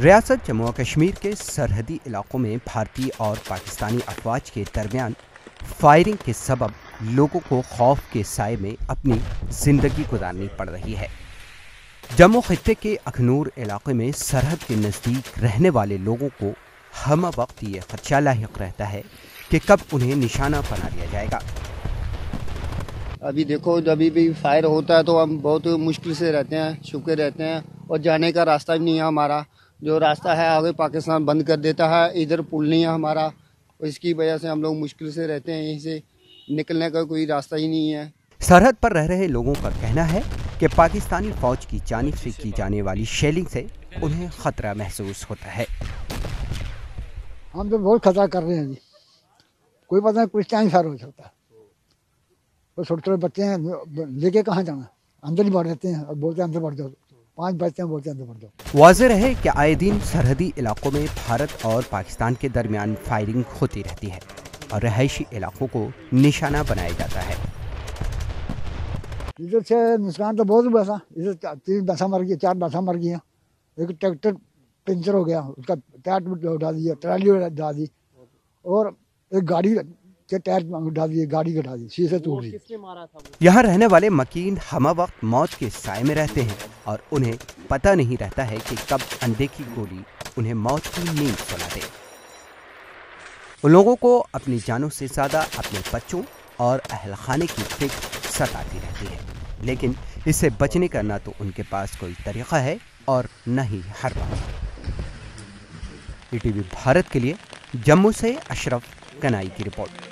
ریاست جموں و کشمیر کے سرحدی علاقوں میں بھارتی اور پاکستانی افواج کے درمیان فائرنگ کے سبب لوگوں کو خوف کے سائے میں اپنی زندگی گزارنی پڑ رہی ہے۔ جموں خطے کے اخنور علاقے میں سرحد کے نزدیک رہنے والے لوگوں کو ہم وقت یہ خدشہ لاحق رہتا ہے کہ کب انہیں نشانہ بنا لیا جائے گا۔ ابھی دیکھو جب بھی فائر ہوتا ہے تو ہم بہت مشکل سے رہتے ہیں، چھپے رہتے ہیں، اور جانے کا راستہ بھی نہیں ہے ہمارا۔ جو راستہ ہے آگے پاکستان بند کر دیتا ہے، ادھر پل نہیں ہے ہمارا، اس کی وجہ سے ہم لوگ مشکل سے رہتے ہیں، یہیں سے نکلنے کا کوئی راستہ ہی نہیں ہے۔ سرحد پر رہ رہے لوگوں کا کہنا ہے کہ پاکستانی فوج کی جانب سے کی جانے والی شیلنگ سے انہیں خطرہ محسوس ہوتا ہے۔ ہم تو بہت خطرہ کر رہے ہیں جی، کوئی پتہ نہیں کچھ ٹائم فائر ہو سکتا ہے۔ وہ چھوٹے چھوٹے بچے ہیں، لے کے کہاں جانا، اندر ہی بڑھ جاتے ہیں اور بولتے ہیں اندر بڑھ جاؤ، 5 بچے ہیں بولتے ہیں اندر بڑھ جاؤ۔ واضح رہے کہ آئے دن سرحدی علاقوں میں بھارت اور پاکستان کے درمیان فائرنگ ہوتی رہتی ہے اور رہائشی علاقوں کو نشانہ بنایا جاتا ہے۔ ادھر سے نقصان تو بہت ہوا تھا، ادھر 3 بسیں مر گئی، 4 بسیں مر گئی ہیں، ایک ٹریکٹر پنچر ہو گیا، اس کا ٹائر اٹھا دیا، ٹرالی اٹھا دی، اور ایک گاڑی کے ٹائر اٹھا دیے، گاڑی اٹھا دی، شیشے توڑ دی۔ یہاں رہنے والے مکین ہمہ وقت موت کے سائے میں رہتے ہیں اور انہیں پتہ نہیں رہتا ہے کہ کب اندھے کی گولی انہیں موت کی نیند سلا دے۔ ان لوگوں کو اپنی جانوں سے زیادہ اپنے بچوں اور اہل خانے کی فکر ستاتی رہتی ہے، لیکن اس سے بچنے کا نہ تو ان کے پاس کوئی طریقہ ہے اور نہ ہی ہر وقت۔ ETV بھارت کے لیے جموں سے اشرف کنائی کی رپورٹ۔